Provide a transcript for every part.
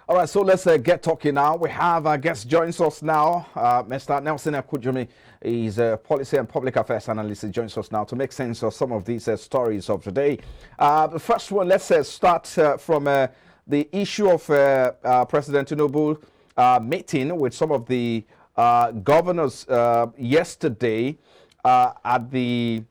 All right, so let's get talking now. We have our guest joins us now. Mr. Nelson Akujumi is a policy and public affairs analyst. He joins us now to make sense of some of these stories of today. The first one, let's start from the issue of President Tinubu meeting with some of the governors yesterday at the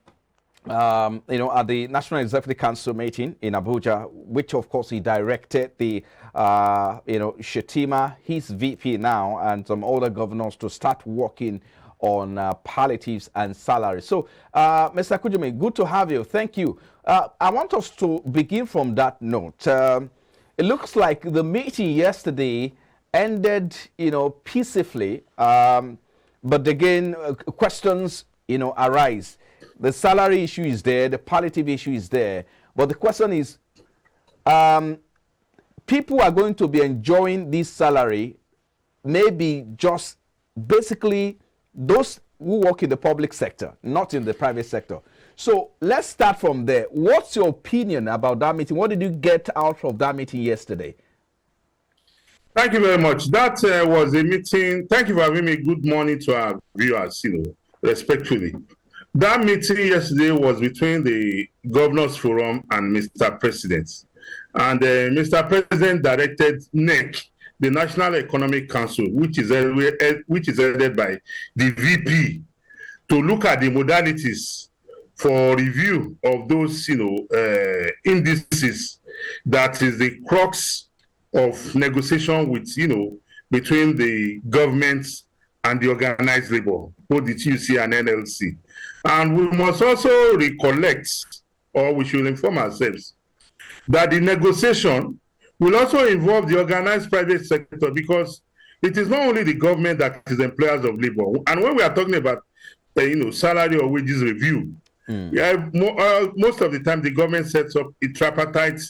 at the National Executive Council meeting in Abuja, which of course he directed the, Shettima, his VP now, and some other governors to start working on palliatives and salaries. So, Mr. Kujumi, good to have you. Thank you. I want us to begin from that note. It looks like the meeting yesterday ended, peacefully, but again, questions, arise. The salary issue is there, the palliative issue is there, but the question is, people are going to be enjoying this salary, maybe just basically those who work in the public sector, not in the private sector. So let's start from there. What's your opinion about that meeting? What did you get out of that meeting yesterday? Thank you very much. That was a meeting. Thank you for having me. Good morning to our viewers, respectfully. That meeting yesterday was between the Governors Forum and Mr. President. And Mr. President directed NEC, the National Economic Council, which is headed by the VP, to look at the modalities for review of those, indices that is the crux of negotiation with, between the government and the organized labor, both the TUC and NLC. And we must also recollect, or we should inform ourselves, that the negotiation will also involve the organized private sector, because it is not only the government that is employers of labor. And when we are talking about, salary or wages review, most of the time the government sets up a tripartite,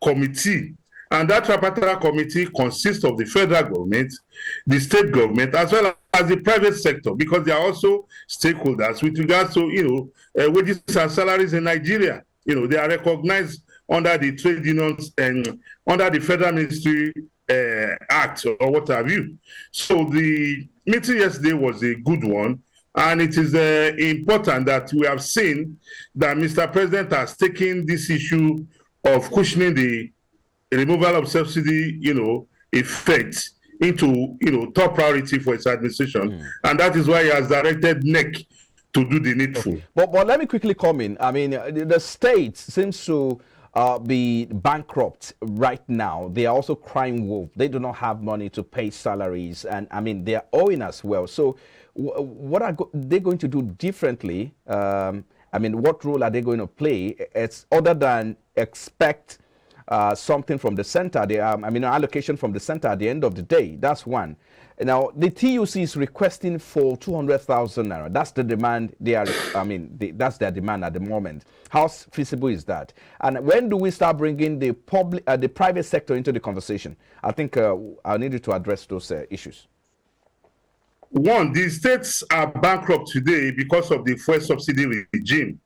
committee. And that tripartite committee consists of the federal government, the state government, as well as the private sector, because they are also stakeholders with regards to, wages and salaries in Nigeria. They are recognized under the trade unions and under the Federal Ministry Act or what have you. So the meeting yesterday was a good one. And it is important that we have seen that Mr. President has taken this issue of cushioning the removal of subsidy, effect into, top priority for his administration. And that is why he has directed NEC to do the needful. Okay. But let me quickly come in. I mean, the state seems to be bankrupt right now. They are also crying wolf. They do not have money to pay salaries. And I mean, they are owing as well. So what are they going to do differently? What role are they going to play? It's other than expect something from the center, allocation from the center at the end of the day. That's one. Now, the TUC is requesting for 200,000 naira. That's the demand they are, that's their demand at the moment. How feasible is that? And when do we start bringing the the private sector into the conversation? I think I need you to address those issues. One, the states are bankrupt today because of the fuel subsidy regime.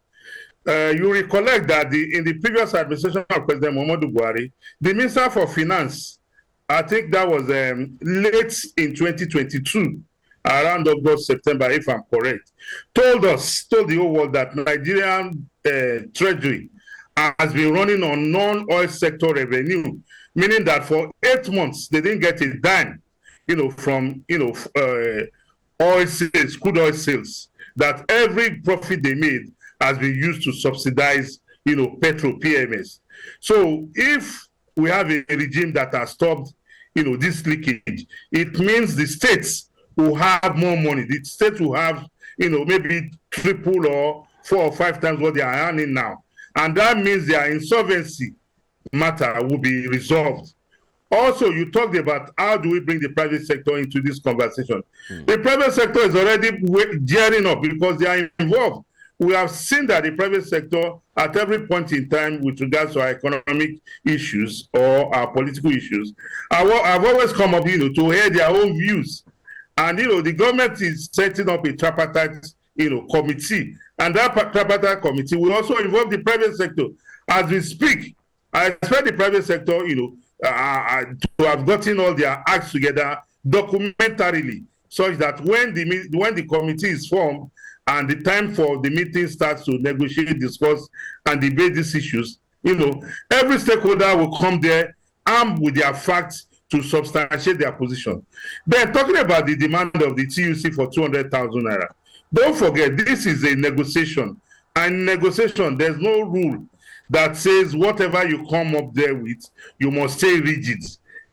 You recollect that in the previous administration of President Muhammadu Buhari, the Minister for Finance, I think that was late in 2022, around August, September, if I'm correct, told the whole world that Nigerian Treasury has been running on non-oil sector revenue, meaning that for 8 months, they didn't get a dime, from, oil sales, crude oil sales, that every profit they made has been used to subsidize, petrol PMS. So if we have a regime that has stopped, this leakage, it means the states will have more money. The states will have, maybe triple or 4 or 5 times what they are earning now. And that means their insolvency matter will be resolved. Also, you talked about how do we bring the private sector into this conversation. The private sector is already gearing up because they are involved. We have seen that the private sector at every point in time with regards to our economic issues or our political issues, I've always come up, to hear their own views. And, the government is setting up a tripartite, committee. And that tripartite committee will also involve the private sector. As we speak, I expect the private sector, to have gotten all their acts together documentarily, such that when the committee is formed and the time for the meeting starts to negotiate, discuss, and debate these issues, every stakeholder will come there armed with their facts to substantiate their position. Then, talking about the demand of the TUC for 200,000 naira, don't forget, this is a negotiation. And negotiation, there's no rule that says whatever you come up there with, you must stay rigid.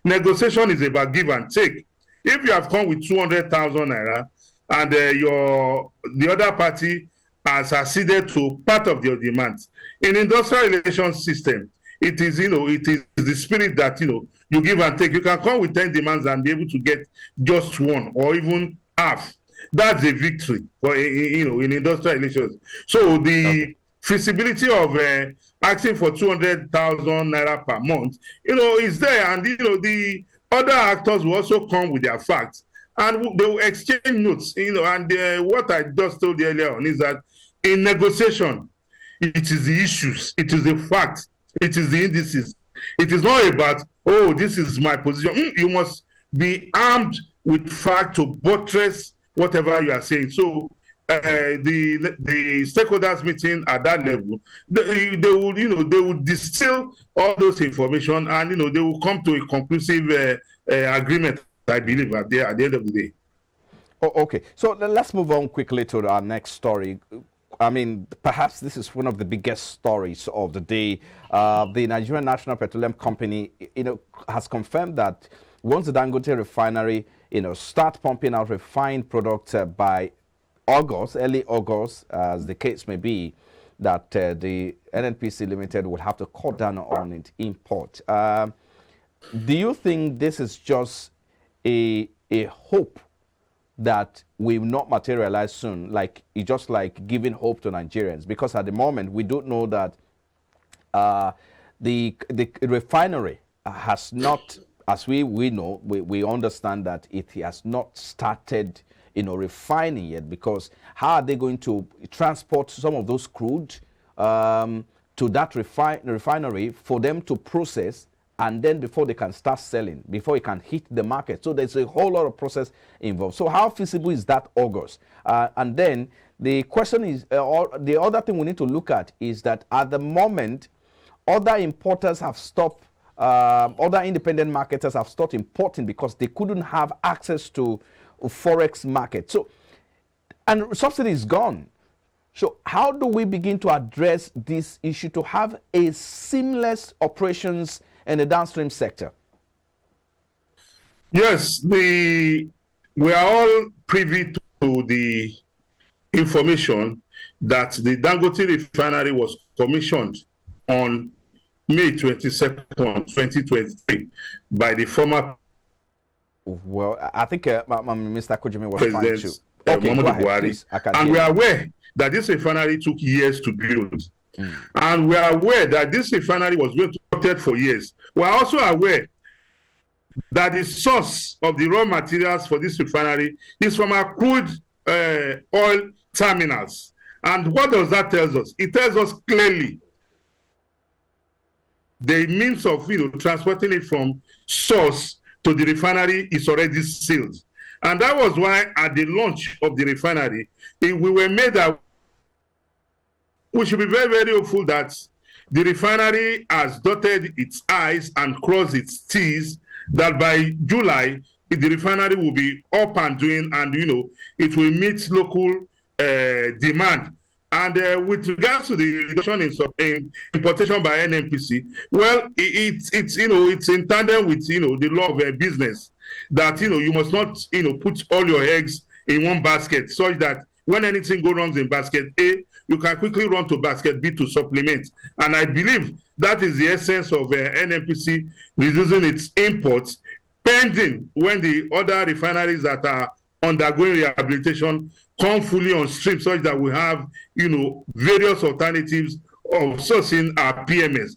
Negotiation is about give and take. If you have come with 200,000 naira and the other party has acceded to part of your demands, in industrial relations system, it is the spirit that you give and take. You can come with 10 demands and be able to get just one or even half. That's a victory for in industrial relations. So the feasibility of asking for 200,000 naira per month, is there, and the other actors will also come with their facts, and they will exchange notes. And what I just told you earlier on is that in negotiation, it is the issues, it is the facts, it is the indices. It is not about, oh, this is my position. You must be armed with fact to buttress whatever you are saying. So the stakeholders meeting at that level, they will distill all those information, and they will come to a conclusive agreement, I believe, at the end of the day. Oh, okay, so let's move on quickly to our next story. I mean, perhaps this is one of the biggest stories of the day. The Nigerian National Petroleum Company, has confirmed that once the Dangote refinery, start pumping out refined products by August, early August, as the case may be, that the NNPC Limited will have to cut down on its import. Do you think this is just a hope that will not materialize soon, it's just like giving hope to Nigerians? Because at the moment, we don't know that the refinery has not, as we know, we understand that it has not started, refining yet, because how are they going to transport some of those crude to that refinery for them to process, and then before they can start selling, before it can hit the market? So there's a whole lot of process involved. So how feasible is that, August? And then the question is, the other thing we need to look at is that at the moment, other importers have stopped, other independent marketers have stopped importing because they couldn't have access to forex market. So, and subsidy is gone. So how do we begin to address this issue to have a seamless operations in the downstream sector? Yes, we are all privy to the information that the Dangote refinery was commissioned on May 22nd, 2023 by the former Well, I think Mr. Kojimi was trying to. Okay, Muhammadu Buhari. And we are aware that this refinery took years to build. And we are aware that this refinery was going to be protected for years. We are also aware that the source of the raw materials for this refinery is from our crude oil terminals. And what does that tell us? It tells us clearly the means of transporting it from source to the refinery is already sealed. And that was why at the launch of the refinery, we were made that we should be very, very hopeful that the refinery has dotted its I's and crossed its T's, that by July, the refinery will be up and doing, and it will meet local demand. And with regards to the reduction in importation by NNPC, well, it's in tandem with the law of business, that you must not put all your eggs in one basket, such that when anything goes wrong in basket A, you can quickly run to basket B to supplement. And I believe that is the essence of NNPC reducing its imports, pending when the other refineries that are undergoing rehabilitation come fully on stream, such that we have various alternatives of sourcing our PMS.